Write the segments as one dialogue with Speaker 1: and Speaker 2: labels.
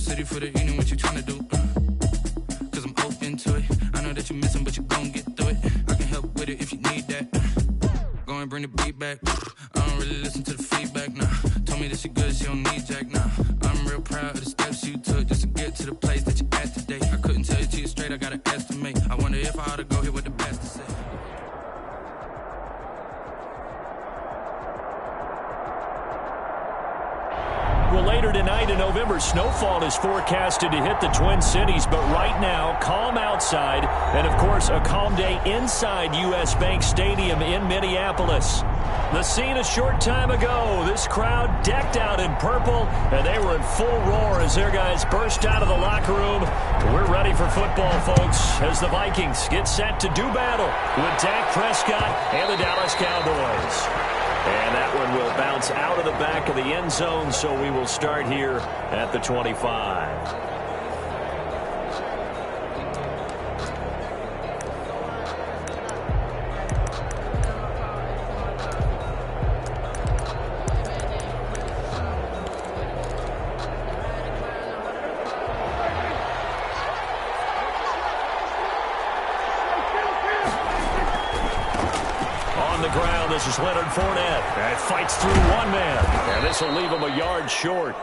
Speaker 1: city for the evening, what you tryna do? Cause I'm open to it. I know that you're missing, but you gon' get through it. I can help with it if you need that. Go and bring the beat back. I don't really listen to the feedback, nah. Told me that she good, she don't need Jack, nah. I'm real proud of the steps you took just to get to the place that you're at today. I couldn't tell you to you straight, I gotta estimate. I wonder if I ought to go here with the best to say.
Speaker 2: Well, later tonight in November, snowfall is forecasted to hit the Twin Cities, but right now, calm outside, and of course, a calm day inside U.S. Bank Stadium in Minneapolis. The scene a short time ago, this crowd decked out in purple, and they were in full roar as their guys burst out of the locker room. We're ready for football, folks, as the Vikings get set to do battle with Dak Prescott and the Dallas Cowboys. And that one will bounce out of the back of the end zone, so we will start here at the 25. This is Leonard Fournette. And fights through one man. And this will leave him a yard short.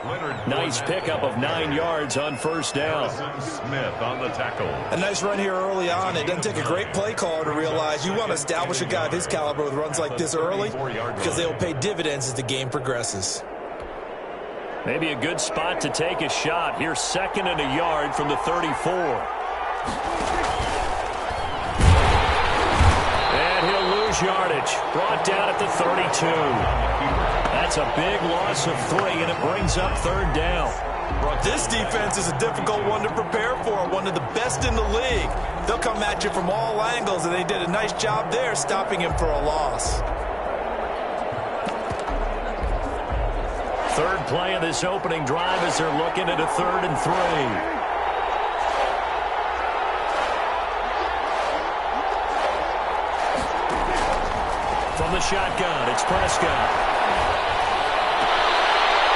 Speaker 2: Nice pickup of 9 yards on first down.
Speaker 3: Smith on the tackle.
Speaker 4: A nice run here early on. It doesn't take a great play caller to realize you want to establish a guy of his caliber with runs like this early because they will pay dividends as the game progresses.
Speaker 2: Maybe a good spot to take a shot. Here's 2nd and a yard from the 34. Yardage brought down at the 32. That's a big loss of 3, and it brings up 3rd down.
Speaker 4: This defense is a difficult one to prepare for, one of the best in the league. They'll come at you from all angles, and they did a nice job there stopping him for a loss.
Speaker 2: 3rd play of this opening drive as they're looking at a 3rd and 3. From the shotgun, it's Prescott.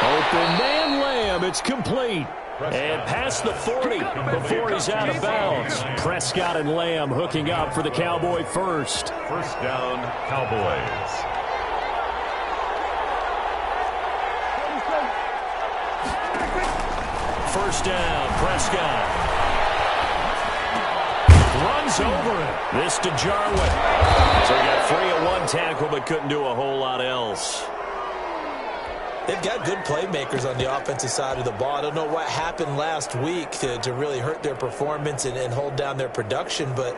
Speaker 2: Open man Lamb, it's complete. And past the 40 before he's out of bounds. Prescott and Lamb hooking up for the Cowboy first.
Speaker 3: First down, Cowboys.
Speaker 2: First down, Prescott. Runs over it. This to Jarwin. So he got free of one tackle but couldn't do a whole lot else.
Speaker 4: They've got good playmakers on the offensive side of the ball. I don't know what happened last week to really hurt their performance and hold down their production, but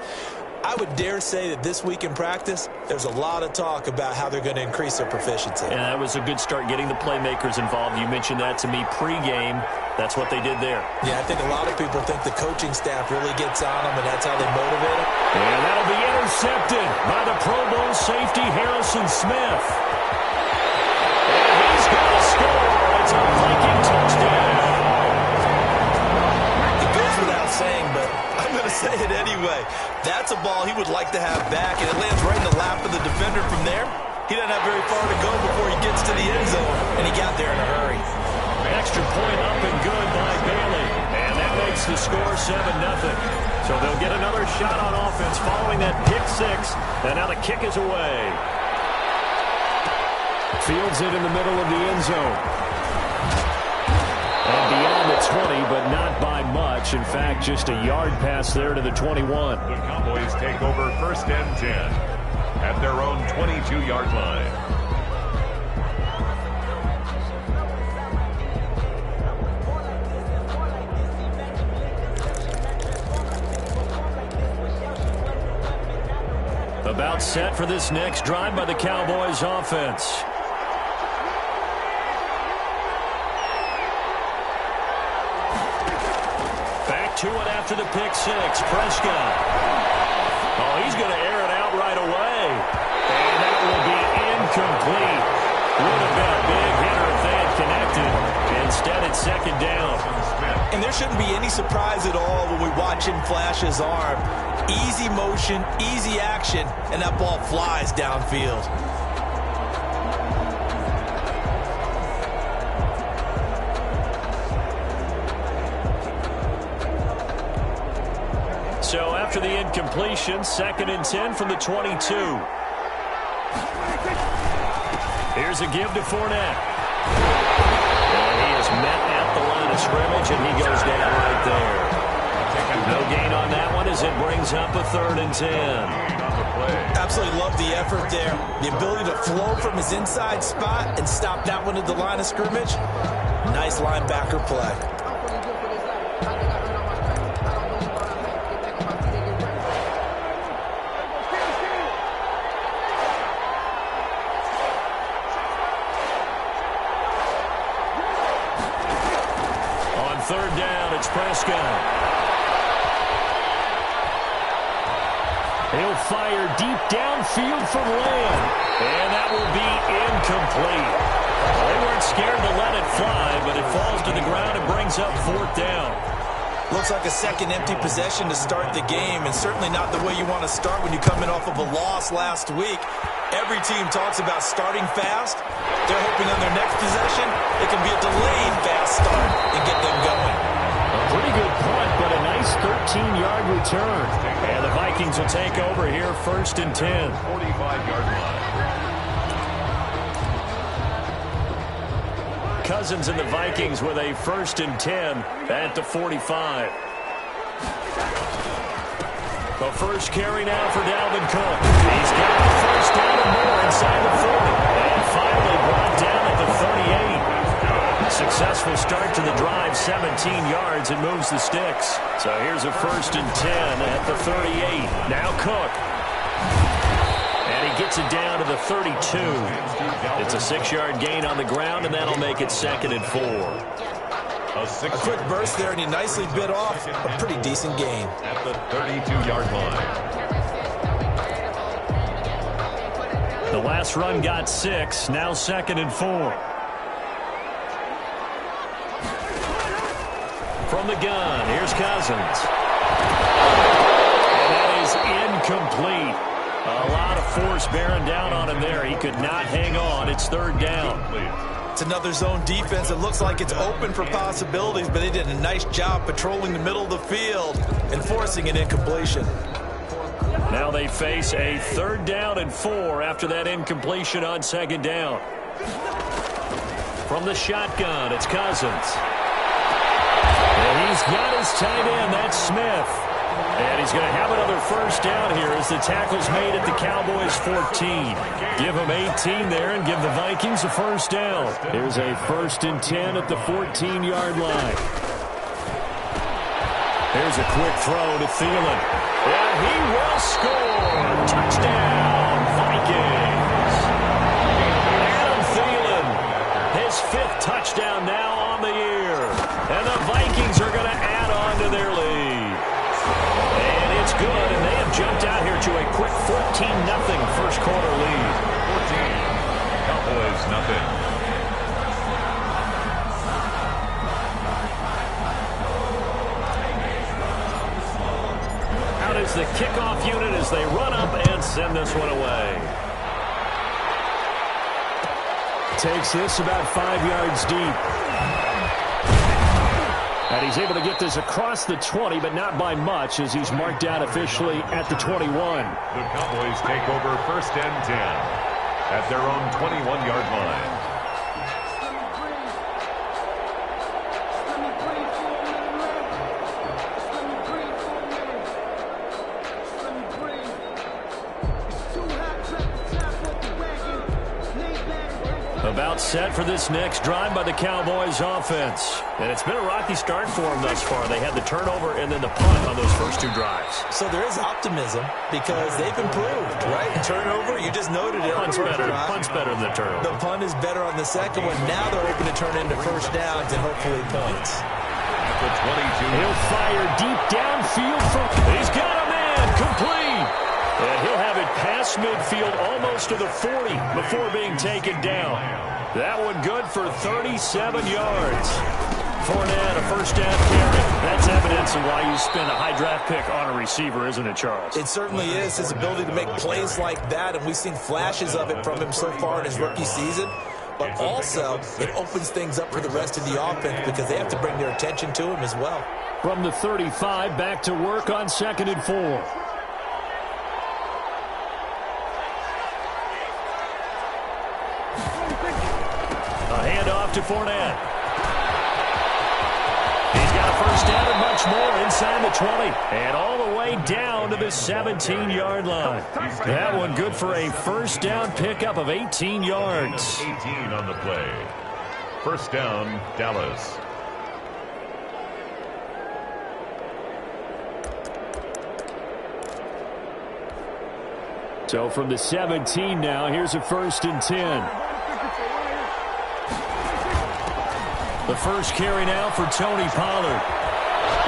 Speaker 4: I would dare say that this week in practice, there's a lot of talk about how they're going to increase their proficiency.
Speaker 2: And that was a good start getting the playmakers involved. You mentioned that to me pregame. That's what they did there.
Speaker 4: Yeah, I think a lot of people think the coaching staff really gets on them, and that's how they motivate them.
Speaker 2: And that'll be intercepted by the Pro Bowl safety Harrison Smith. And he's going to score. It's a Viking touchdown.
Speaker 4: It goes without saying, but I'm going to say it anyway. That's a ball he would like to have back, and it lands right in the lap of the defender from there. He doesn't have very far to go before he gets to the end zone, and he got there in a hurry.
Speaker 2: Extra point up and good by Bailey. And that makes the score 7-0. So they'll get another shot on offense following that pick 6. And now the kick is away. Fields it in the middle of the end zone. And beyond the 20, but not by much. In fact, just a yard pass there to the 21.
Speaker 3: The Cowboys take over 1st and 10 at their own 22-yard line.
Speaker 2: About set for this next drive by the Cowboys offense. Back to it after the pick 6. Prescott. Oh, he's going to air it out right away. And that will be incomplete. Would have been a big hitter if they had connected. Instead, it's 2nd down.
Speaker 4: And there shouldn't be any surprise at all when we watch him flash his arm. Easy motion, easy action, and that ball flies downfield.
Speaker 2: So after the incompletion, 2nd and 10 from the 22. Here's a give to Fournette. And he is met at the line of scrimmage, and he goes down right there. No gain on that one as it brings up a 3rd and 10.
Speaker 4: Absolutely love the effort there. The ability to flow from his inside spot and stop that one at the line of scrimmage. Nice linebacker play.
Speaker 2: On 3rd down, it's Prescott. He'll fire deep downfield from Lamb. And that will be incomplete. They weren't scared to let it fly, but it falls to the ground and brings up 4th down.
Speaker 4: Looks like a second empty possession to start the game, and certainly not the way you want to start when you come in off of a loss last week. Every team talks about starting fast. They're hoping on their next possession it can be a delayed fast start and get them going.
Speaker 2: A pretty good punt, but a nice 13-yard return. And the Vikings will take over here, 1st and 10.
Speaker 3: 45-yard line.
Speaker 2: Cousins and the Vikings with a 1st and 10 at the 45. The first carry now for Dalvin Cook. He's got the 1st down and more inside the 40. And finally brought down at the 38. Successful start to the drive, 17 yards, and moves the sticks. So here's a 1st and 10 at the 38. Now Cook. And he gets it down to the 32. It's a 6-yard gain on the ground, and that'll make it 2nd and 4.
Speaker 4: A quick burst there, and he nicely bit off a pretty decent gain.
Speaker 3: At the 32-yard line.
Speaker 2: The last run got 6, now 2nd and 4. From the gun, here's Cousins. And that is incomplete. A lot of force bearing down on him there. He could not hang on. It's 3rd down.
Speaker 4: It's another zone defense. It looks like it's open for possibilities, but they did a nice job patrolling the middle of the field and forcing an incompletion.
Speaker 2: Now they face a 3rd down and 4 after that incompletion on 2nd down. From the shotgun, it's Cousins. And he's got his tight end, that's Smith. And he's going to have another 1st down here as the tackle's made at the Cowboys' 14. Give them 18 there and give the Vikings a 1st down. Here's a 1st and 10 at the 14-yard line. Here's a quick throw to Thielen. And he will score. Touchdown, Vikings. Adam Thielen, his 5th touchdown now on the year. And the Vikings are going to add on to their lead. And it's good, and they have jumped out here to a quick 14-0 first quarter lead.
Speaker 3: 14. Cowboys nothing.
Speaker 2: Out is the kickoff unit as they run up and send this one away. Takes this about 5 yards deep. And he's able to get this across the 20, but not by much, as he's marked out officially at the 21.
Speaker 3: The Cowboys take over 1st and 10 at their own 21-yard line.
Speaker 2: About set for this next drive by the Cowboys offense. And it's been a rocky start for them thus far. They had the turnover and then the punt on those first 2 drives.
Speaker 4: So there is optimism because they've improved, right? Turnover, you just noted it.
Speaker 2: Punt's better than the turnover.
Speaker 4: The punt is better on the second one. Now they're hoping to turn into 1st downs and hopefully points.
Speaker 3: At the 22.
Speaker 2: He'll fire deep downfield from... He's got a man complete. And he'll have it past midfield almost to the 40 before being taken down. That one good for 37 yards. Fournette, a 1st down carry. That's evidence of why you spend a high draft pick on a receiver, isn't it, Charles?
Speaker 4: It certainly is. His ability to make plays like that, and we've seen flashes of it from him so far in his rookie season. but also it opens things up for the rest of the offense because they have to bring their attention to him as well.
Speaker 2: From the 35, back to work on 2nd and 4. A handoff to Fournette. He's got a first down and much more inside the 20. And all the way down to the 17-yard line. That one good for a first down pickup of 18 yards.
Speaker 3: 18 on the play. First down, Dallas.
Speaker 2: So from the 17 now, here's a 1st and 10. The first carry now for Tony Pollard.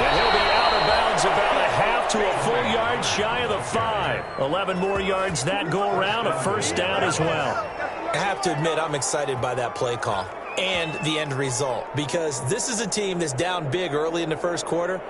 Speaker 2: And he'll be out of bounds about a half to a full yard shy of the 5. 11 more yards that go around, a first down as well.
Speaker 4: I have to admit, I'm excited by that play call and the end result because this is a team that's down big early in the first quarter.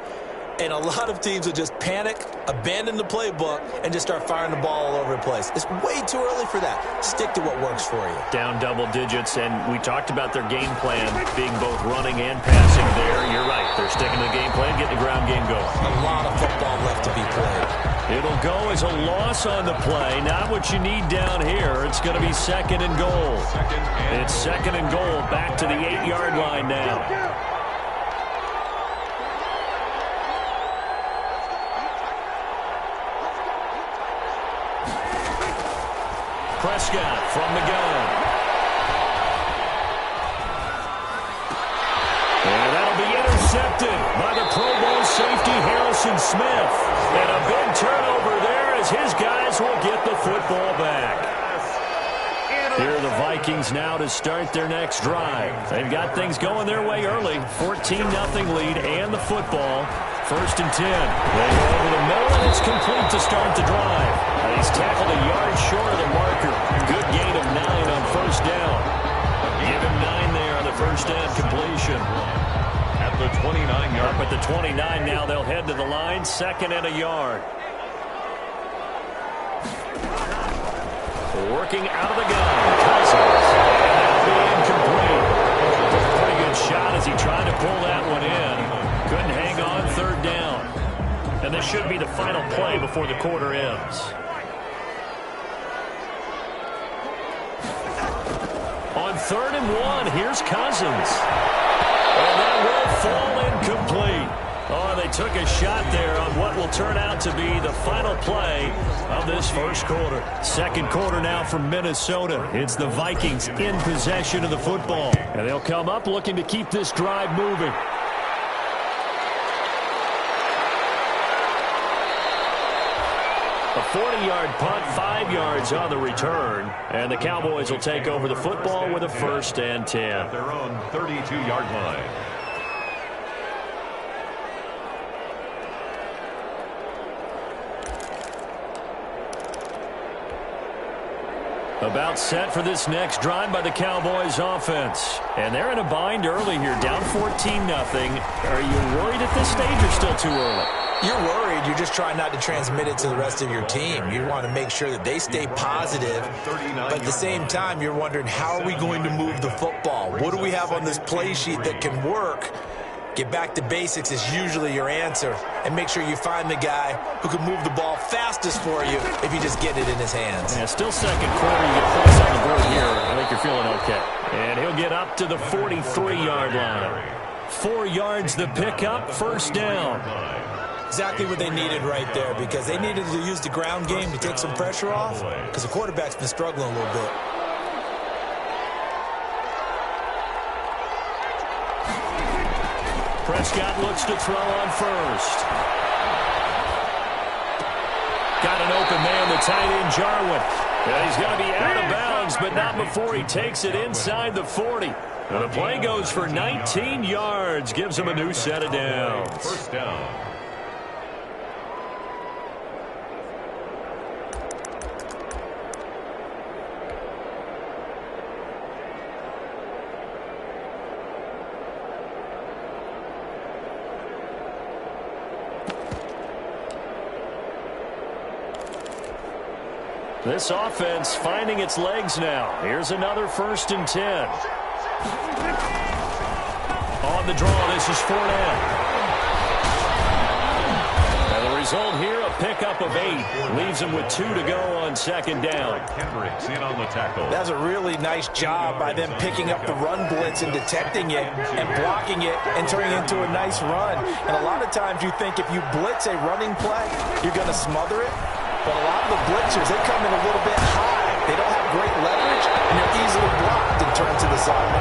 Speaker 4: And a lot of teams will just panic, abandon the playbook, and just start firing the ball all over the place. It's way too early for that. Stick to what works for you.
Speaker 2: Down double digits, and we talked about their game plan being both running and passing there. You're right. They're sticking to the game plan, getting the ground game going.
Speaker 4: A lot of football left to be played.
Speaker 2: It'll go as a loss on the play. Not what you need down here. It's going to be 2nd and goal. It's 2nd and goal back to the 8-yard line now. Prescott from the gun. And that'll be intercepted by the Pro Bowl safety Harrison Smith. And a big turnover there as his guys will get the football back. Here are the Vikings now to start their next drive. They've got things going their way early. 14-0 lead and the football. 1st and 10. They go over the middle, and it's complete to start the drive. He's tackled a yard short of the marker. Good gain of 9 on 1st down. Give him 9 there on the 1st down completion.
Speaker 3: At the 29-yard.
Speaker 2: Up at the 29 now, they'll head to the line. 2nd and a yard. Working out of the gun. Cousins. And that'll be incomplete. Pretty good shot as he tried to pull that one in. Couldn't hang on 3rd down. And this should be the final play before the quarter ends. On 3rd and 1, here's Cousins. And that will fall incomplete. Oh, they took a shot there on what will turn out to be the final play of this first quarter. 2nd quarter now from Minnesota. It's the Vikings in possession of the football. And they'll come up looking to keep this drive moving. A 40-yard punt, 5 yards on the return. And the Cowboys will take over the football with a 1st and 10.
Speaker 3: At their own 32-yard line.
Speaker 2: About set for this next drive by the Cowboys offense. And they're in a bind early here, down 14-0. Are you worried at this stage or still too early?
Speaker 4: You're worried. You're just trying not to transmit it to the rest of your team. You want to make sure that they stay positive. But at the same time, you're wondering, how are we going to move the football? What do we have on this play sheet that can work? Get back to basics is usually your answer. And make sure you find the guy who can move the ball fastest for you if you just get it in his hands.
Speaker 2: Yeah, still 2nd quarter. You get points on the board here. I think you're feeling okay. And he'll get up to the 43-yard line. 4 yards the pickup, 1st down.
Speaker 4: Exactly what they needed right there, because they needed to use the ground game to take some pressure off, because the quarterback's been struggling a little bit.
Speaker 2: Prescott looks to throw on 1st. Got an open man, the tight end, Jarwin. And he's going to be out of bounds, but not before he takes it inside the 40. And the play goes for 19 yards, gives him a new set of downs.
Speaker 3: 1st down.
Speaker 2: This offense finding its legs now. Here's another 1st and 10. On the draw, this is Fournette. And the result here, a pickup of 8. Leaves him with 2 to go on 2nd down.
Speaker 3: Kendricks in on the tackle.
Speaker 4: That's a really nice job by them picking up the run blitz and detecting it and blocking it and turning it into a nice run. And a lot of times you think if you blitz a running play, you're going to smother it. But a lot of the blitzers, they come in a little bit high. They don't have great leverage, and they're easily blocked and turned to the side.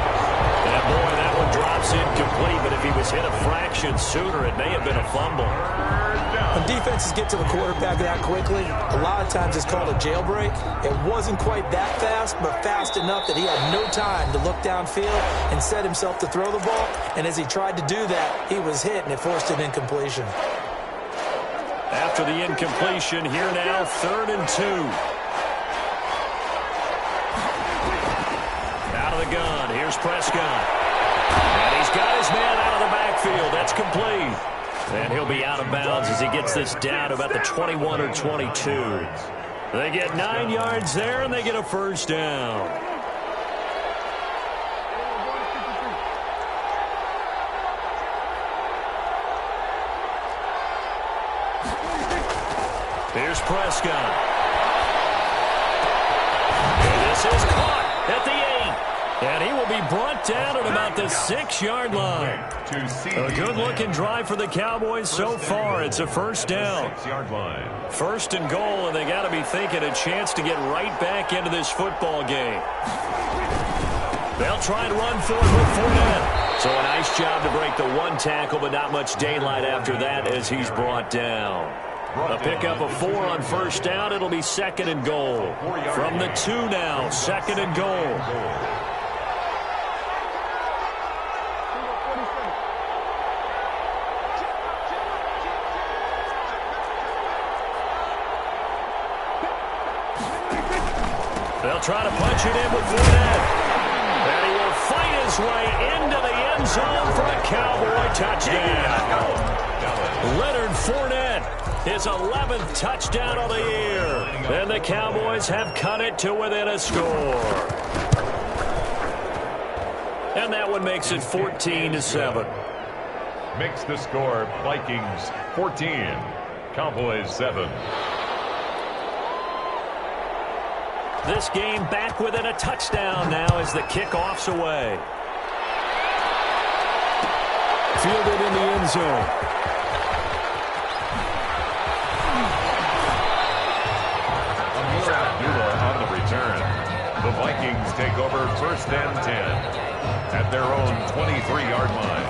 Speaker 2: And boy, that one drops incomplete, but if he was hit a fraction sooner, it may have been a fumble.
Speaker 4: When defenses get to the quarterback that quickly, a lot of times it's called a jailbreak. It wasn't quite that fast, but fast enough that he had no time to look downfield and set himself to throw the ball. And as he tried to do that, he was hit, and it forced an incompletion.
Speaker 2: After the incompletion, here now, 3rd and 2. Out of the gun, here's Prescott. And he's got his man out of the backfield. That's complete. And he'll be out of bounds as he gets this down about the 21 or 22. They get 9 yards there, and they get a 1st down. Here's Prescott. And this is caught at the 8. And he will be brought down at about the 6-yard line. A good-looking drive for the Cowboys so far. It's a 1st down. 1st and goal, and they got to be thinking a chance to get right back into this football game. They'll try and run for it with Fournette. So a nice job to break the 1 tackle, but not much daylight after that as he's brought down. A pickup of 4 on 1st down. It'll be 2nd and goal. From the 2 now, 2nd and goal. They'll try to punch it in with Fournette. And he will fight his way into the end zone for a Cowboy touchdown. Leonard Fournette, his 11th touchdown of the year. And the Cowboys have cut it to within a score. And that one makes it 14-7.
Speaker 3: Makes the score Vikings 14, Cowboys 7.
Speaker 2: This game back within a touchdown now as the kickoff's away. Fielded in the end zone.
Speaker 3: On the return. The Vikings take over 1st and 10 at their own 23-yard line.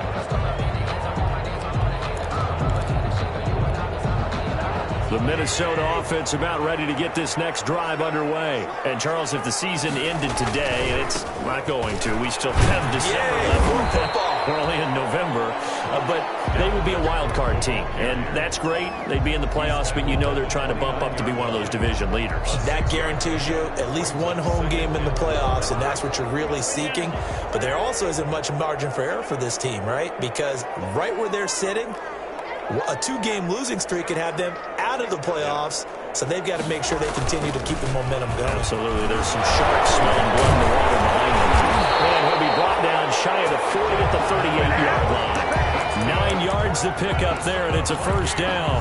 Speaker 2: The Minnesota offense about ready to get this next drive underway. And, Charles, if the season ended today, and it's not going to, we still have December left. We're only in November. But they would be a wild card team, and that's great. They'd be in the playoffs, but you know they're trying to bump up to be one of those division leaders.
Speaker 4: That guarantees you at least 1 home game in the playoffs, and that's what you're really seeking. But there also isn't much margin for error for this team, right? Because right where they're sitting, a 2-game losing streak could have them out of the playoffs, so they've got to make sure they continue to keep the momentum going.
Speaker 2: Absolutely. There's some sharks smelling blood in the water behind them. And he'll be brought down shy of the 40 at the 38-yard line. 9 yards to pick up there, and it's a 1st down.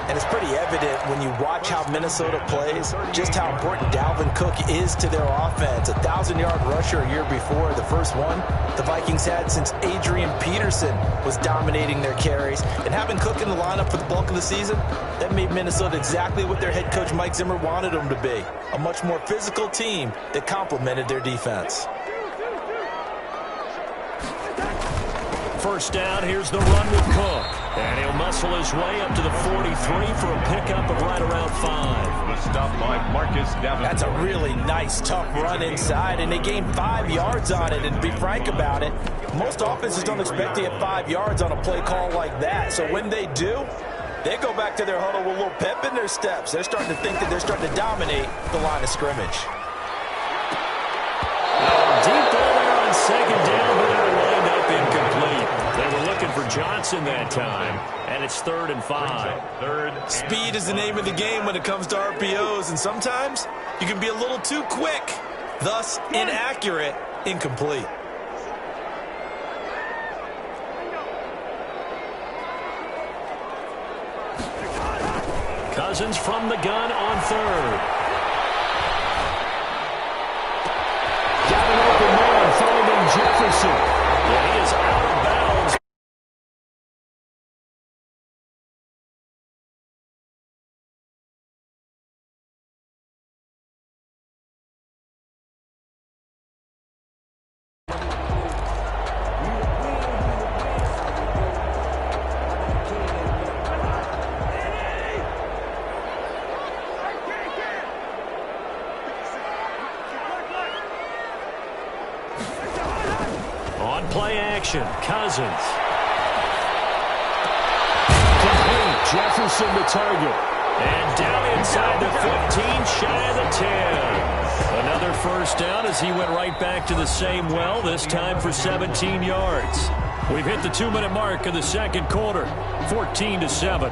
Speaker 4: And it's pretty evident when you watch how Minnesota plays, just how important Dalvin Cook is to their offense. 1,000-yard rusher a year before, the first one the Vikings had since Adrian Peterson was dominating their carries. And having Cook in the lineup for the bulk of the season, that made Minnesota exactly what their head coach Mike Zimmer wanted them to be. A much more physical team that complemented their defense.
Speaker 2: 1st down, here's the run with Cook. And he'll muscle his way up to the 43 for a pickup of right around 5.
Speaker 3: The stop by Marcus Davenport.
Speaker 4: That's a really nice, tough run inside, and they gained 5 yards on it. And to be frank about it, most offenses don't expect to get 5 yards on a play call like that. So when they do, they go back to their huddle with a little pep in their steps. They're starting to think that they're starting to dominate the line of scrimmage.
Speaker 2: Deep ball there on 2nd down, but it'll wind up incomplete. They were looking for Johnson that time, and it's 3rd and 5.
Speaker 4: Speed is the name of the game when it comes to RPOs, and sometimes you can be a little too quick, thus inaccurate, incomplete.
Speaker 2: Cousins from the gun on 3rd. Got an open man finding Jefferson. Yeah, he is out of bounds. Play action, Cousins. Complete, Jefferson the target. And down inside the 15, shy of the 10. Another first down as he went right back to the same well, this time for 17 yards. We've hit the 2-minute mark of the second quarter, 14-7.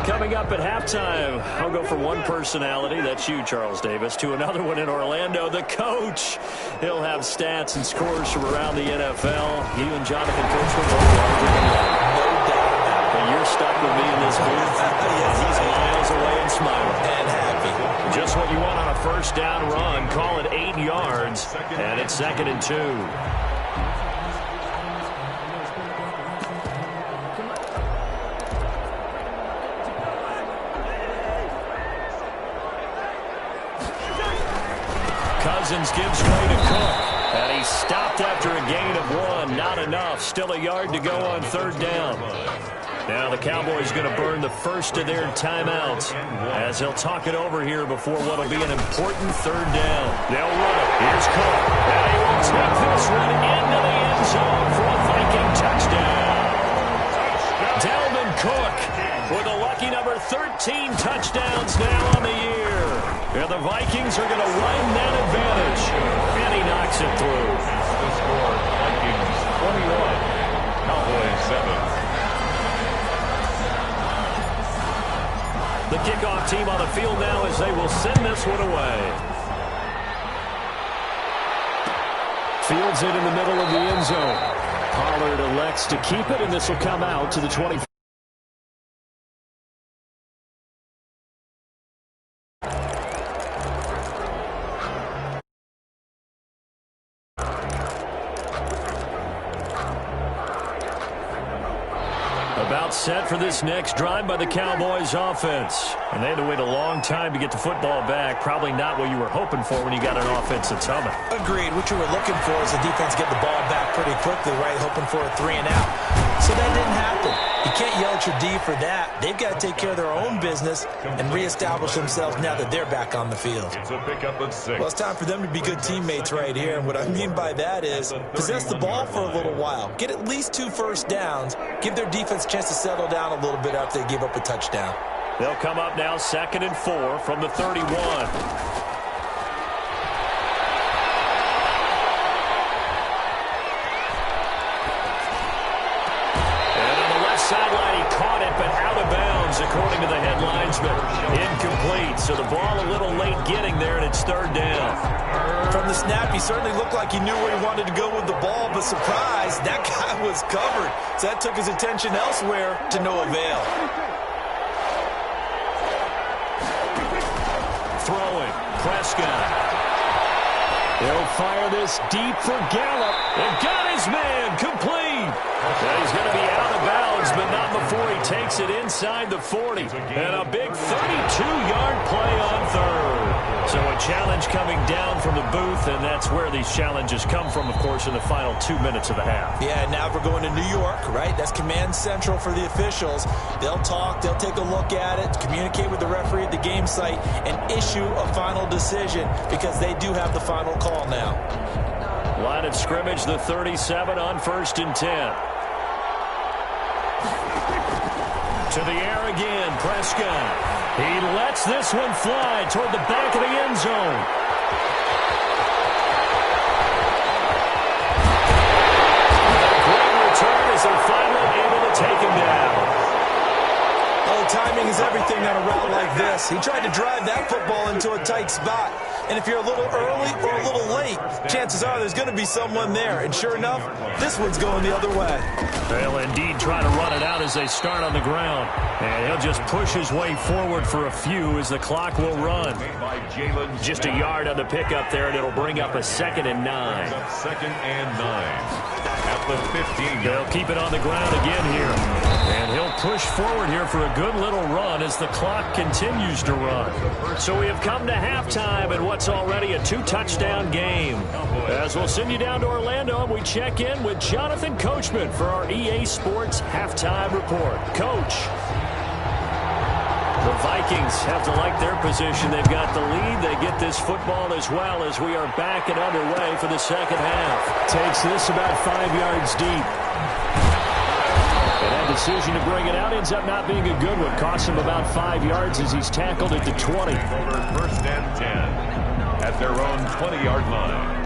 Speaker 2: Coming up at halftime, I'll go from one personality, that's you, Charles Davis, to another one in Orlando, the coach. He'll have stats and scores from around the NFL. You and Jonathan Coachman both larger than life.
Speaker 4: No doubt about it.
Speaker 2: But you're stuck with me in this booth.
Speaker 4: Yes,
Speaker 2: he's miles away and smiling.
Speaker 4: And happy.
Speaker 2: Just what you want on a first down run. Call it 8 yards, and it's 2nd and 2. Cousins gives way to Cook, and he stopped after a gain of 1. Not enough. Still a yard to go on 3rd down. Now the Cowboys going to burn the first of their timeouts as they'll talk it over here before what will be an important 3rd down. They'll run it. Here's Cook, and he will take this one into the end zone for a Viking touchdown. Dalvin Cook with a lucky number 13 touchdowns now on the year. And the Vikings are going to run that advantage. And he knocks it through.
Speaker 3: The score, Vikings 21, Cowboys 7.
Speaker 2: The kickoff team on the field now as they will send this one away. Fields it in the middle of the end zone. Pollard elects to keep it, and this will come out to the 20. About set for this next drive by the Cowboys offense. And they had to wait a long time to get the football back. Probably not what you were hoping for when you got an offense that's humming.
Speaker 4: Agreed. What you were looking for is the defense get the ball back pretty quickly, right? Hoping for a 3 and out. So that didn't happen. You can't yell at your D for that. They've got to take care of their own business and reestablish themselves now that they're back on the field.
Speaker 3: It's a pickup of 6.
Speaker 4: Well, it's time for them to be good teammates right here. And what I mean by that is possess the ball for a little while. Get at least 2 first downs. Give their defense a chance to settle down a little bit after they give up a touchdown.
Speaker 2: They'll come up now 2nd and 4 from the 31. Sideline, he caught it, but out of bounds, according to the headlines, but incomplete. So the ball a little late getting there, and it's 3rd down.
Speaker 4: From the snap, he certainly looked like he knew where he wanted to go with the ball, but surprise, that guy was covered. So that took his attention elsewhere to no avail.
Speaker 2: Throwing, Prescott. They'll fire this deep for Gallup. And got his man complete. And he's going to be out of bounds, but not before he takes it inside the 40. And a big 32-yard play on 3rd. So a challenge coming down from the booth, and that's where these challenges come from, of course, in the final 2 minutes of the half.
Speaker 4: Yeah, now we're going to New York, right? That's command central for the officials. They'll talk, they'll take a look at it, communicate with the referee at the game site, and issue a final decision because they do have the final call now.
Speaker 2: Line of scrimmage, the 37 on 1st and 10. To the air again, Prescott. He lets this one fly toward the back of the end zone. Great return as they're finally able to take him down.
Speaker 4: Oh, timing is everything on a route like this. He tried to drive that football into a tight spot. And if you're a little early or a little late, chances are there's going to be someone there. And sure enough, this one's going the other way.
Speaker 2: They'll indeed try to run it out as they start on the ground. And he'll just push his way forward for a few as the clock will run. Just a yard on the pickup there, and it'll bring up a 2nd and 9.
Speaker 3: 2nd and 9. At the 15.
Speaker 2: They'll keep it on the ground again here. And he'll push forward here for a good little run as the clock continues to run. So we have come to halftime in what's already a 2-touchdown game. As we'll send you down to Orlando, we check in with Jonathan Coachman for our EA Sports Halftime Report. Coach. The Vikings have to like their position. They've got the lead. They get this football as well as we are back and underway for the second half. Takes this about 5 yards deep. And that decision to bring it out ends up not being a good one. Costs him about 5 yards as he's tackled at the 20.
Speaker 3: Over 1st and 10 at their own 20-yard line.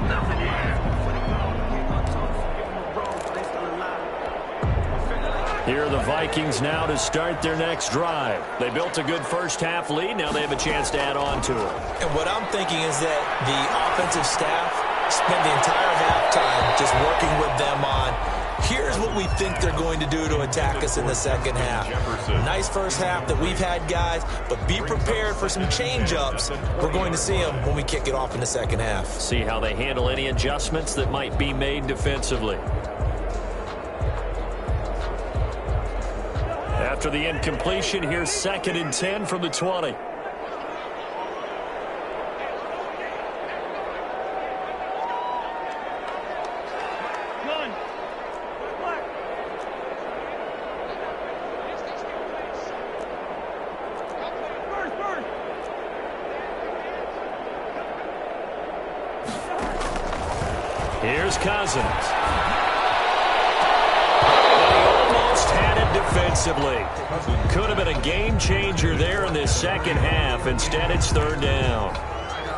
Speaker 2: Here are the Vikings now to start their next drive. They built a good first-half lead. Now they have a chance to add on to it.
Speaker 4: And what I'm thinking is that the offensive staff spent the entire halftime just working with them on, here's what we think they're going to do to attack us in the second half. Nice first half that we've had, guys, but be prepared for some change-ups. We're going to see them when we kick it off in the second half.
Speaker 2: See how they handle any adjustments that might be made defensively. After the incompletion, here's 2nd and 10 from the 20. Here's Cousins. Defensively. Could have been a game changer there in this second half. Instead, it's 3rd down.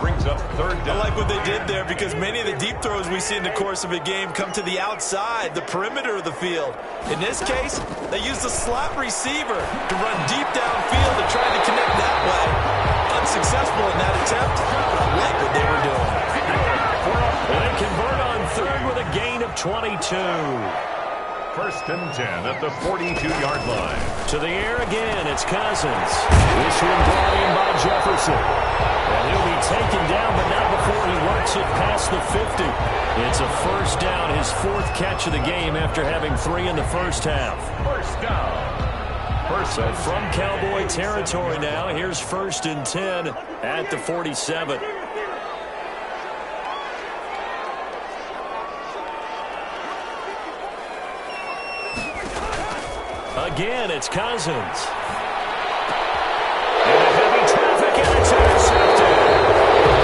Speaker 3: Brings up 3rd down.
Speaker 4: I like what they did there because many of the deep throws we see in the course of a game come to the outside, the perimeter of the field. In this case, they used a slot receiver to run deep downfield and try to connect that way. Unsuccessful in that attempt, but I like what they were doing.
Speaker 2: They convert on 3rd with a gain of 22.
Speaker 3: 1st and 10 at the 42-yard line.
Speaker 2: To the air again, it's Cousins. This one brought in by Jefferson. And he'll be taken down, but not before he works it past the 50. It's a 1st down, his 4th catch of the game after having 3 in the first half.
Speaker 3: 1st down.
Speaker 2: So from Cowboy territory now, here's 1st and 10 at the 47. Again, it's Cousins. And a heavy traffic, and it's intercepted.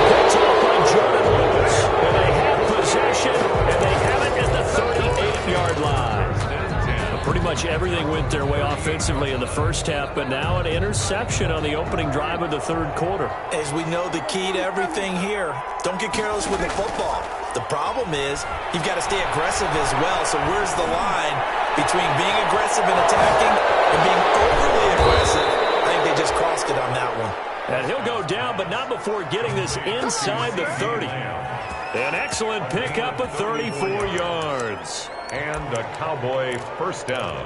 Speaker 2: Picked off by Jordan Lewis. And they have possession, and they have it at the 38-yard line. Pretty much everything went their way offensively in the first half, but now an interception on the opening drive of the 3rd quarter.
Speaker 4: As we know, the key to everything here, don't get careless with the football. The problem is you've got to stay aggressive as well. So where's the line between being aggressive and attacking and being overly aggressive? I think they just crossed it on that one.
Speaker 2: And he'll go down, but not before getting this inside the 30. An excellent pickup of 34 yards.
Speaker 3: And a Cowboy 1st down.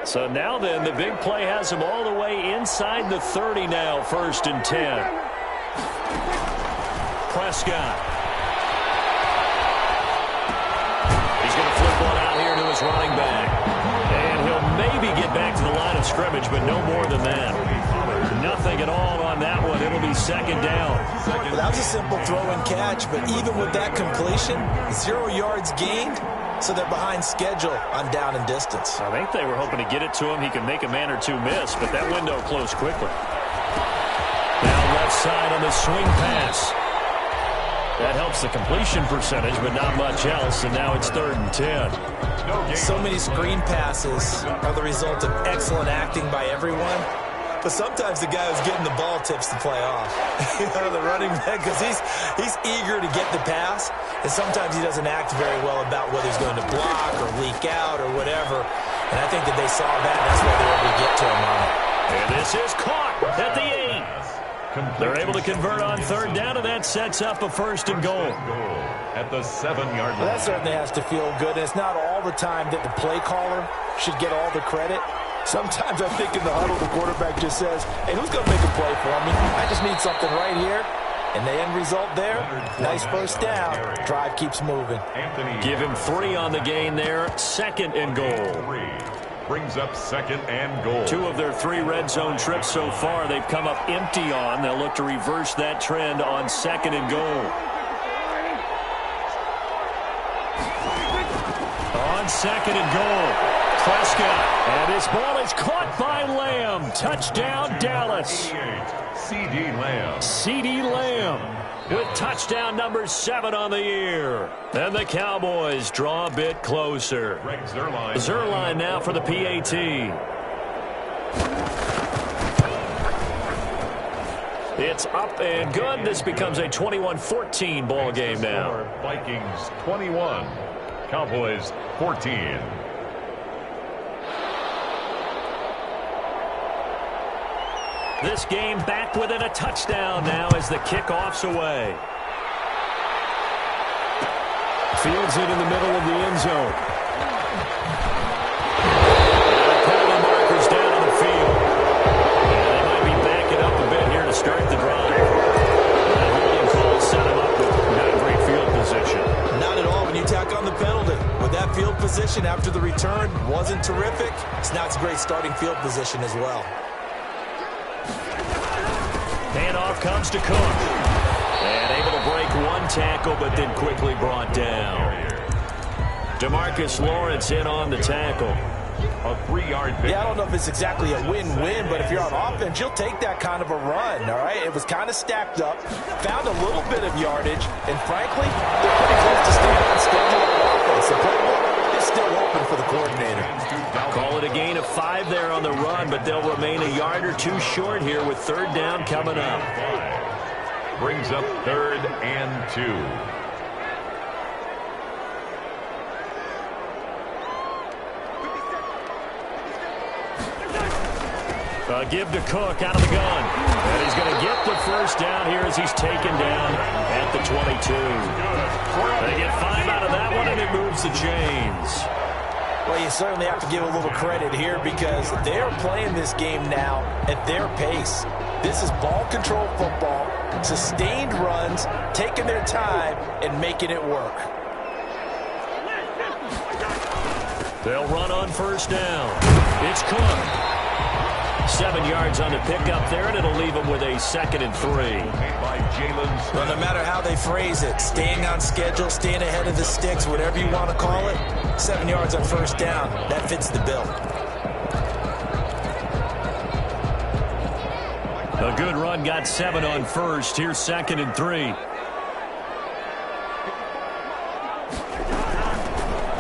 Speaker 2: So now then, the big play has him all the way inside the 30 now, 1st and 10. Prescott. He's going to flip one out here to his running back. And he'll maybe get back to the line of scrimmage, but no more than that. Nothing at all on that one. It'll be 2nd down.
Speaker 4: Well, that was a simple throw and catch, but even with that completion, 0 yards gained. So they're behind schedule on down and distance.
Speaker 2: I think they were hoping to get it to him. He could make a man or two miss, but that window closed quickly. Now left side on the swing pass. That helps the completion percentage, but not much else, and now it's 3rd and 10.
Speaker 4: So many screen passes are the result of excellent acting by everyone. But sometimes the guy who's getting the ball tips the play off. The running back, because he's eager to get the pass, and sometimes he doesn't act very well about whether he's going to block or leak out or whatever. And I think that they saw that, and that's why they were able to get to him on it.
Speaker 2: And this is caught at the 8. They're able to convert on 3rd down, and that sets up a 1st and goal.
Speaker 3: At the 7-yard line.
Speaker 4: Well, that certainly has to feel good, and it's not all the time that the play caller should get all the credit. Sometimes I think in the huddle, the quarterback just says, hey, who's going to make a play for me? I just need something right here. And the end result there, nice 1st down. Drive keeps moving.
Speaker 2: Give him 3 on the gain there. 2nd and goal.
Speaker 3: Brings up 2nd and goal.
Speaker 2: 2 of their 3 red zone trips so far, they've come up empty on. They'll look to reverse that trend on 2nd and goal. On 2nd and goal. Prescott, and his ball is caught by Lamb. Touchdown, Dallas.
Speaker 3: C.D. Lamb.
Speaker 2: C.D. Lamb with touchdown number 7 on the year. And the Cowboys draw a bit closer. Zerline now for the PAT. It's up and good. This becomes a 21-14 ball game now.
Speaker 3: Vikings 21, Cowboys 14.
Speaker 2: This game back within a touchdown now as the kickoff's away. Fields it in the middle of the end zone. Penalty markers down on the field. And they might be backing up a bit here to start the drive. That holding call set him up with not great field position.
Speaker 4: Not at all when you tack on the penalty. With that field position after the return wasn't terrific. It's not a great starting field position as well.
Speaker 2: Handoff comes to Cook. And able to break 1 tackle, but then quickly brought down. DeMarcus Lawrence in on the tackle.
Speaker 3: A 3-yard pick.
Speaker 4: Yeah, I don't know if it's exactly a win-win, but if you're on offense, you'll take that kind of a run, all right? It was kind of stacked up, found a little bit of yardage, and frankly, they're pretty close to staying on schedule on offense. The playbook is still open for the coordinator.
Speaker 2: Call it a gain of 5 there on the run, but they'll remain a yard or 2 short here with 3rd down coming up.
Speaker 3: Brings up 3rd and 2.
Speaker 2: Give to Cook out of the gun. And he's going to get the 1st down here as he's taken down at the 22. They get 5 out of that one, and it moves the chains.
Speaker 4: Well, you certainly have to give a little credit here because they're playing this game now at their pace. This is ball control football, sustained runs, taking their time, and making it work.
Speaker 2: They'll run on 1st down. It's Cook. 7 yards on the pickup there, and it'll leave them with a 2nd and 3.
Speaker 4: Well, no matter how they phrase it, staying on schedule, staying ahead of the sticks, whatever you want to call it, 7 yards on 1st down, that fits the bill.
Speaker 2: A good run got 7 on 1st. Here's 2nd and 3.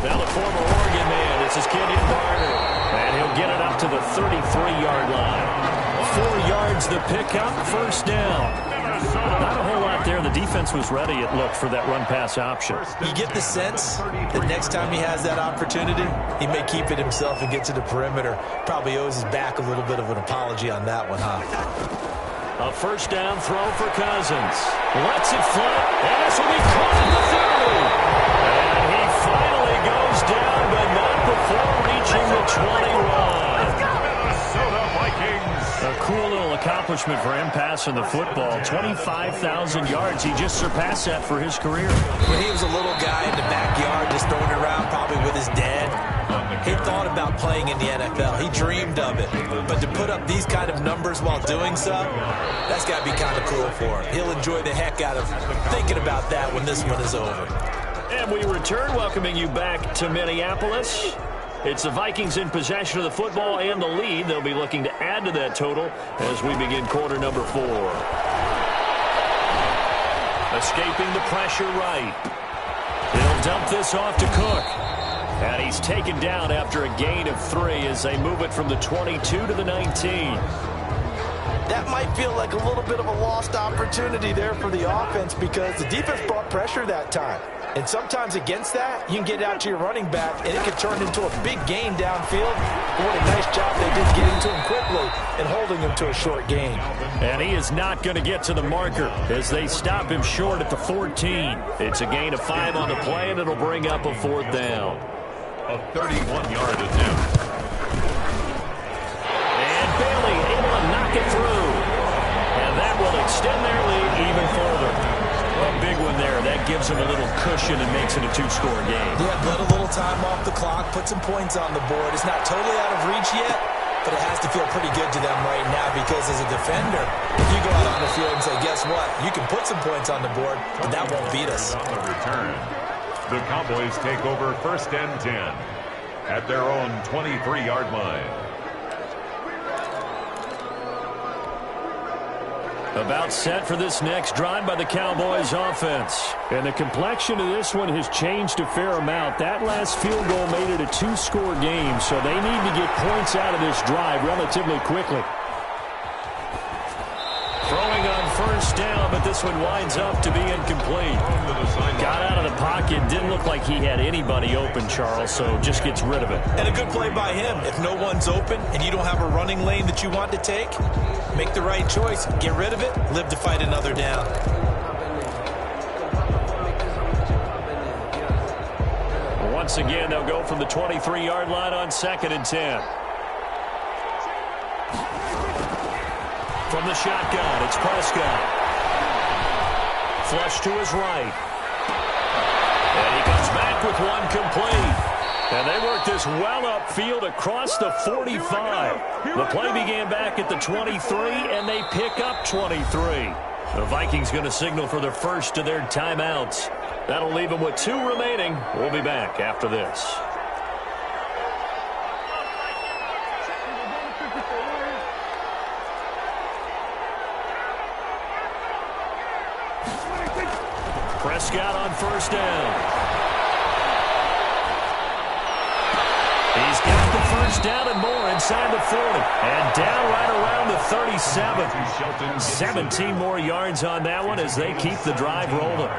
Speaker 2: Now the former Oregon man, this is Kenyon Barner. And he'll get it up to the 33-yard line. 4 yards the pickup, 1st down. Not a whole lot there. The defense was ready, it looked, for that run-pass option.
Speaker 4: You get the sense that next time he has that opportunity, he may keep it himself and get to the perimeter. Probably owes his back a little bit of an apology on that one, huh?
Speaker 2: A 1st down throw for Cousins. Lets it fly, and this will be caught in the 30. And he finally goes down, but not before reaching the 21.
Speaker 3: Minnesota Vikings.
Speaker 2: A cool little accomplishment for him passing the football. 25,000 yards. He just surpassed that for his career.
Speaker 4: When he was a little guy in the backyard just throwing it around, probably with his dad, he thought about playing in the NFL. He dreamed of it. But to put up these kind of numbers while doing so, that's got to be kind of cool for him. He'll enjoy the heck out of thinking about that when this one is over.
Speaker 2: And we return, welcoming you back to Minneapolis. It's the Vikings in possession of the football and the lead. They'll be looking to add to that total as we begin quarter number 4. Escaping the pressure right. He'll dump this off to Cook. And he's taken down after a gain of 3 as they move it from the 22 to the 19.
Speaker 4: That might feel like a little bit of a lost opportunity there for the offense because the defense brought pressure that time. And sometimes against that, you can get out to your running back, and it could turn into a big gain downfield. What a nice job they did getting to him quickly and holding him to a short gain.
Speaker 2: And he is not going to get to the marker as they stop him short at the 14. It's a gain of 5 on the play, and it'll bring up a 4th down.
Speaker 3: A 31-yard attempt.
Speaker 2: And Bailey able to knock it through. And that will extend their lead even further. A big one there. That gives them a little cushion and makes it a 2-score game.
Speaker 4: Yeah, let a little time off the clock, put some points on the board. It's not totally out of reach yet, but it has to feel pretty good to them right now because as a defender, if you go out on the field and say, guess what, you can put some points on the board, but that won't beat us.
Speaker 3: On the return, the Cowboys take over 1st and 10 at their own 23-yard line.
Speaker 2: About set for this next drive by the Cowboys offense. And the complexion of this one has changed a fair amount. That last field goal made it a 2-score game, so they need to get points out of this drive relatively quickly. Throwing on 1st down, but this one winds up to be incomplete. Got out of the pocket, didn't look like he had anybody open, Charles, so just gets rid of it.
Speaker 4: And a good play by him. If no one's open and you don't have a running lane that you want to take, make the right choice. Get rid of it, live to fight another down.
Speaker 2: Once again, they'll go from the 23-yard line on 2nd and 10. From the shotgun, it's Prescott. Flush to his right. And he comes back with one complete. And they work this well upfield across the 45. The play began back at the 23, and they pick up 23. The Vikings going to signal for their first of their timeouts. That'll leave them with 2 remaining. We'll be back after this. Prescott on 1st down. He's got the 1st down and more inside the 40. And down right around the 37. 17 more yards on that one as they keep the drive rolling.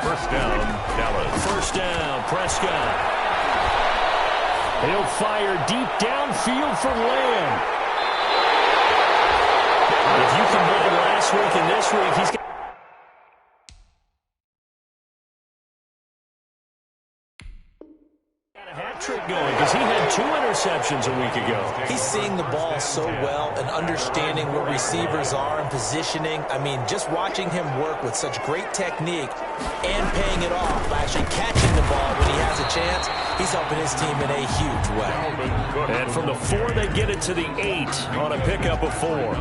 Speaker 3: 1st down, Dallas.
Speaker 2: 1st down, Prescott. He'll fire deep downfield for Lamb. If you combine last week and this week, he's got trick going because he had 2 interceptions a week ago.
Speaker 4: He's seeing the ball so well and understanding where receivers are and positioning. I mean, just watching him work with such great technique and paying it off by actually catching the ball when he has a chance, he's helping his team in a huge way.
Speaker 2: And from the 4, they get it to the 8 on a pickup of 4.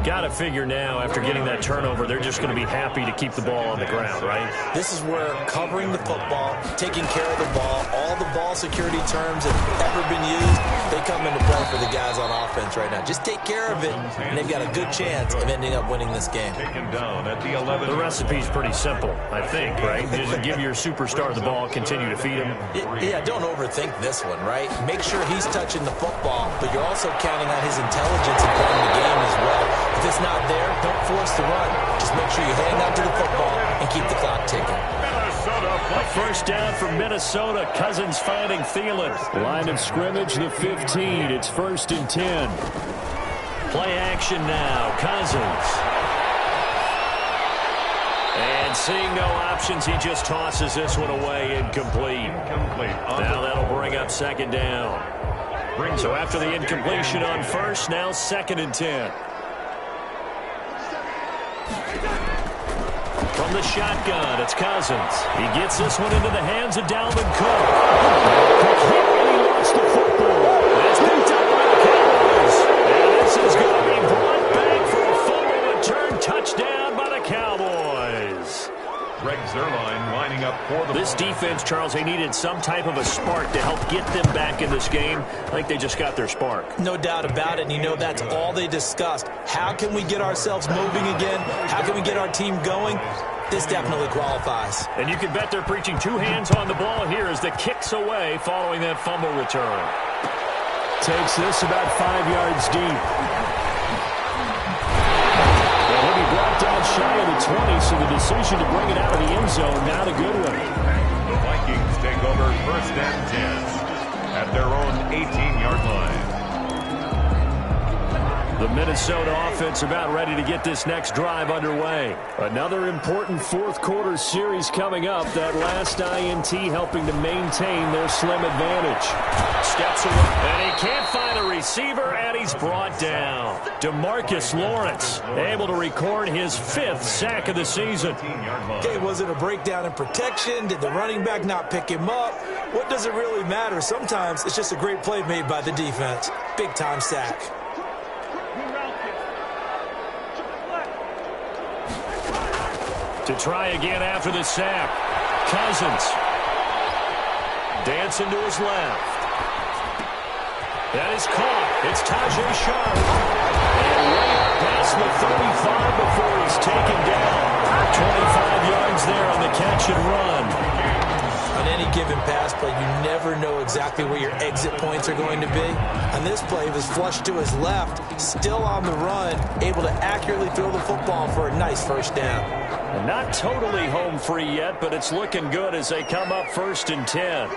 Speaker 2: Got to figure now, after getting that turnover, they're just going to be happy to keep the ball on the ground, right?
Speaker 4: This is where covering the football, taking care of the ball, all the ball security terms that have ever been used, they come into play for the guys on offense right now. Just take care of it, and they've got a good chance of ending up winning this game.
Speaker 3: Taken down at the 11.
Speaker 2: The recipe's pretty simple, I think, right? Just give your superstar the ball, continue to feed him.
Speaker 4: Yeah, don't overthink this one, right? Make sure he's touching the football, but you're also counting on his intelligence in playing the game as well. If it's not there, don't force the run. Just make sure you hang on to the football and keep the clock ticking.
Speaker 2: A 1st down for Minnesota. Cousins finding Thielen. Line of scrimmage, the 15. It's 1st and 10. Play action now. Cousins. And seeing no options, he just tosses this one away. Incomplete. Now that'll bring up 2nd down. So after the incompletion on 1st, now 2nd and 10. From the shotgun, it's Cousins. He gets this one into the hands of Dalvin Cook. He lost the football. It's picked up by the Cowboys. And this is going to be brought back for a fumble return touchdown by the Cowboys.
Speaker 3: Greg Zuerlein lining up for the
Speaker 2: This defense, Charles, they needed some type of a spark to help get them back in this game. I think they just got their spark.
Speaker 4: No doubt about it, and you know that's all they discussed. How can we get ourselves moving again? How can we get our team going? This definitely qualifies.
Speaker 2: And you can bet they're preaching two hands on the ball here as the kick's away following that fumble return. Takes this about 5 yards deep. He'll be brought down shy of the 20, so the decision to bring it out of the end zone, not a good one.
Speaker 3: The Vikings take over 1st and 10 at their own 18-yard line.
Speaker 2: The Minnesota offense about ready to get this next drive underway. Another important fourth-quarter series coming up. That last INT helping to maintain their slim advantage. Steps away, and he can't find a receiver, and he's brought down. DeMarcus Lawrence able to record his 5th sack of the season.
Speaker 4: Okay, was it a breakdown in protection? Did the running back not pick him up? What does it really matter? Sometimes it's just a great play made by the defense. Big-time sack.
Speaker 2: To try again after the sack. Cousins. Dancing to his left. That is caught. It's Tajay Sharp. And way up past the 35 before he's taken down. 25 yards there on the catch and run.
Speaker 4: On any given pass play, you never know exactly where your exit points are going to be. On this play, he was flushed to his left, still on the run, able to accurately throw the football for a nice first down.
Speaker 2: Not totally home free yet, but it's looking good as they come up 1st and 10.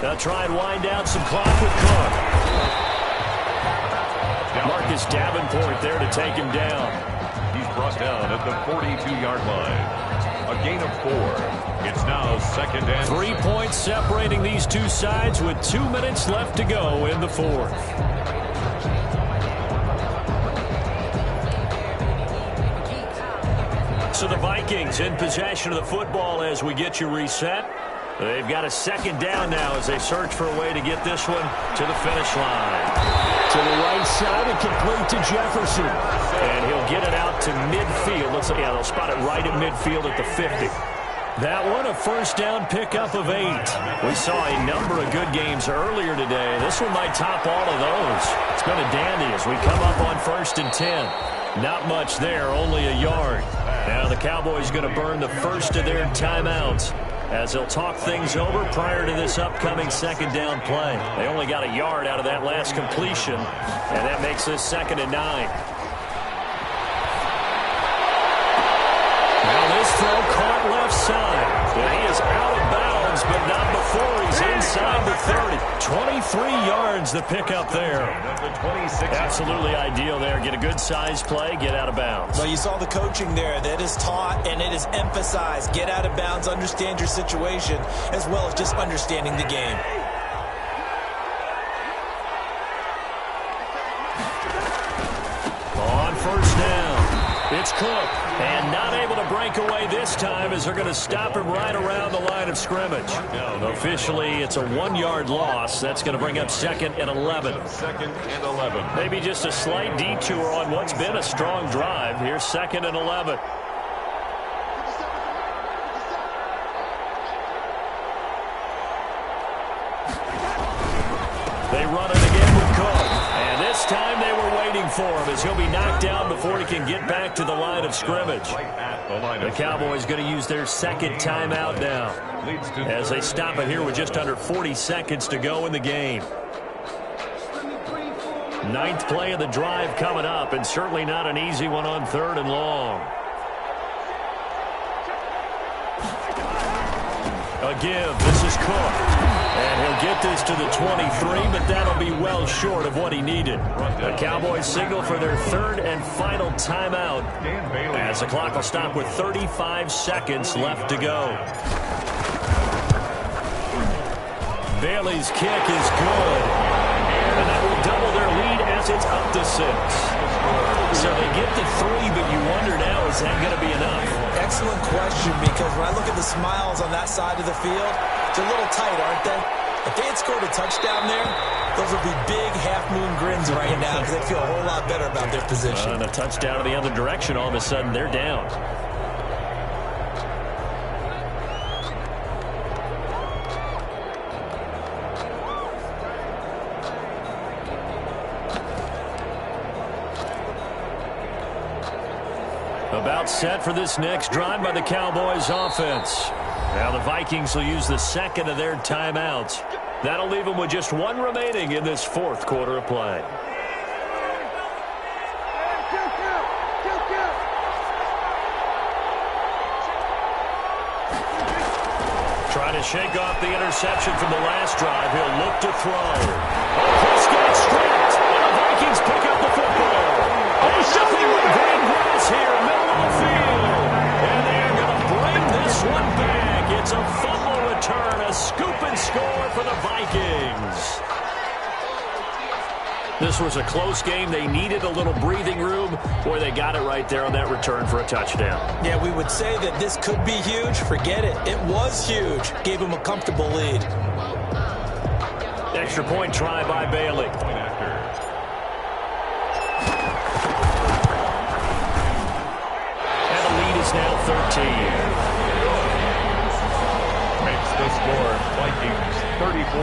Speaker 2: They'll try and wind down some clock with Cook. Marcus Davenport there to take him down.
Speaker 3: He's brought down at the 42-yard line. A gain of 4. It's now 2nd and
Speaker 2: 3 points separating these two sides with 2 minutes left to go in the fourth. So the Vikings in possession of the football as we get you reset. They've got a 2nd down now as they search for a way to get this one to the finish line. To the right side and complete to Jefferson. And he'll get it out to midfield. Looks like, yeah, they'll spot it right at midfield at the 50. That one, a 1st down pickup of 8. We saw a number of good games earlier today. This one might top all of those. It's been a dandy as we come up on 1st and 10. Not much there, only a yard. Now the Cowboys going to burn the first of their timeouts as they'll talk things over prior to this upcoming 2nd down play. They only got a yard out of that last completion, and that makes this 2nd and 9. Now this throw caught left side. And he is out of bounds, but not before he's inside the 30. 23 yards the pickup there. Absolutely ideal there. Get a good size play, get out of bounds.
Speaker 4: Well, you saw the coaching there. That is taught and it is emphasized. Get out of bounds, understand your situation, as well as just understanding the game.
Speaker 2: On 1st down, it's Cook. And not able to break away this time as they're going to stop him right around the line of scrimmage. Officially, it's a 1-yard loss. That's going to bring up 2nd and 11.
Speaker 3: 2nd and 11.
Speaker 2: Maybe just a slight detour on what's been a strong drive. Here's 2nd and 11. They run it again with Cook. And this time they were waiting for him as he'll be knocked down before he can get back to the line of scrimmage. The Cowboys going to use their 2nd timeout now as they stop it here with just under 40 seconds to go in the game. 9th play of the drive coming up, and certainly not an easy one on 3rd and long. A give. This is Cook. And he'll get this to the 23, but that'll be well short of what he needed. The Cowboys signal for their 3rd and final timeout as the clock will stop with 35 seconds left to go. Bailey's kick is good. And that will double their lead as it's up to 6. So they get the 3, but you wonder now, is that going to be enough?
Speaker 4: Excellent question, because when I look at the smiles on that side of the field, it's a little tight, aren't they? If they had scored a touchdown there, those would be big half-moon grins right now because they feel a whole lot better about their position.
Speaker 2: And a touchdown in the other direction, all of a sudden they're down. About set for this next drive by the Cowboys offense. Now the Vikings will use the second of their timeouts. That'll leave them with just one remaining in this fourth quarter of play. Trying to shake off the interception from the last drive. He'll look to throw. Prescott stripped, and the Vikings pick up the football. Nothing but green grass here, middle of the field. And they're going to bring this one back. It's a fumble return, a scoop and score for the Vikings. This was a close game. They needed a little breathing room. Boy, they got it right there on that return for a touchdown. Yeah, we would say that this could be huge. Forget it. It was huge. Gave them a comfortable lead. Extra point try by Bailey. And the lead is now 13.
Speaker 3: Makes the score Vikings 34,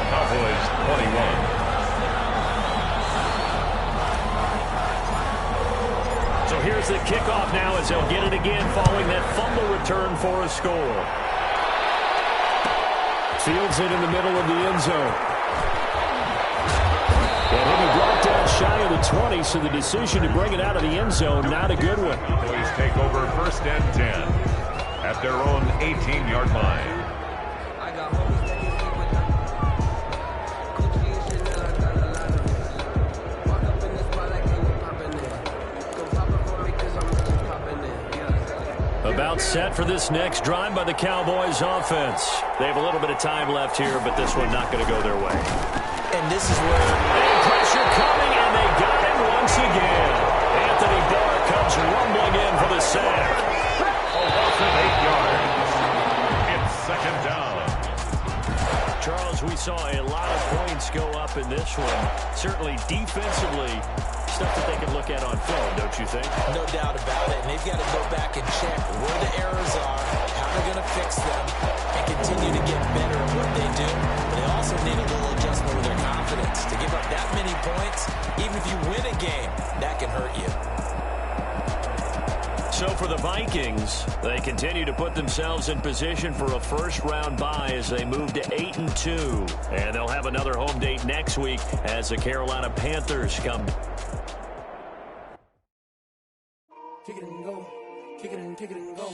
Speaker 3: Cowboys 21.
Speaker 2: So here's the kickoff now as they'll get it again following that fumble return for a score. Fields it in the middle of the end zone. And he'll be brought down shy of the 20, so the decision to bring it out of the end zone, not a good one.
Speaker 3: Cowboys take over first and 10 at their own 18-yard line.
Speaker 2: About set for this next drive by the Cowboys offense. They have a little bit of time left here, but this one not going to go their way.
Speaker 4: And this is where
Speaker 2: pressure coming, and they got him once again. Anthony Barr comes rumbling in for the sack.
Speaker 3: A loss of 8 yards. It's second down.
Speaker 2: Charles, we saw a lot of points go up in this one. Certainly defensively, stuff that they can look at on film, don't you think?
Speaker 4: No doubt about it. And they've got to go back and check where the errors are, how they're going to fix them, and continue to get better at what they do. But they also need a little adjustment with their confidence. To give up that many points, even if you win a game, that can hurt you.
Speaker 2: So for the Vikings, they continue to put themselves in position for a first-round bye as they move to 8-2. And they'll have another home date next week as the Carolina Panthers come.
Speaker 5: Kick it and go. Kick it and go.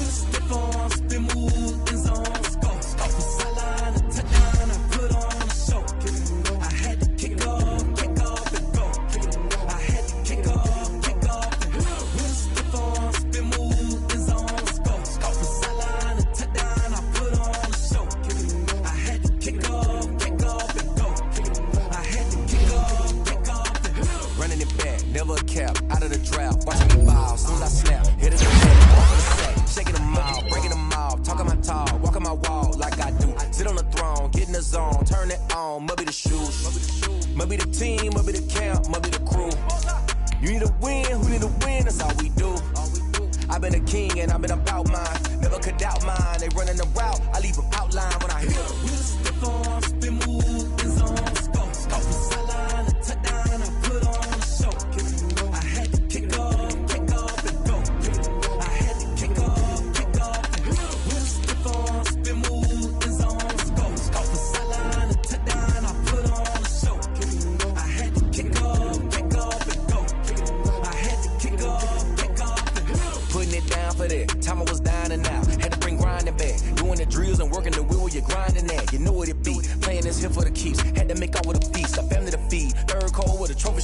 Speaker 5: Step on, spin, move, in zone, go. Off the sideline, a touchdown, I put on a show. Kick it and go. I had to kick off and go. Kick it and go. I had to kick off and go. Step on, spin, move, in zone, go. Off the sideline, a touchdown, I put on a show. Kick it and go. I had to kick off and go. Kick it and go. I had to kick off and go.
Speaker 6: Running it back, never a cap, out of the drought. Watching me ball, soon as I snap, hit it in the head, walk on the sack, shaking them all, breaking them all, talking my talk, walking my wall like I do. Sit on the throne, get in the zone, turn it on, must be the shoes, must be the team, must be the camp, must be the crew. You need a win, who need a win, that's all we do. I've been a king and I've been about mine, never could doubt mine. They running the route, I leave them outline when I hit them.
Speaker 5: Step on, spin, move, in zone, go. Off the sideline, a touchdown, I put on a show. Kick it and go. I had to kick off and go. Kick it and go. I had to kick off and go. Step on, spin, move, in zone, go. Off the sideline, a touchdown, I put on a show. Kick it and go. I had to kick off and go. Kick it and go. I had to kick off and go.
Speaker 6: Putting it down for that, time I was down and out, had to bring grinding back, doing the drills and working the wheel where you're grinding at, you know what it be, playing this here for the keeps, had to make out with a feast, a family to feed, third cold with a trophy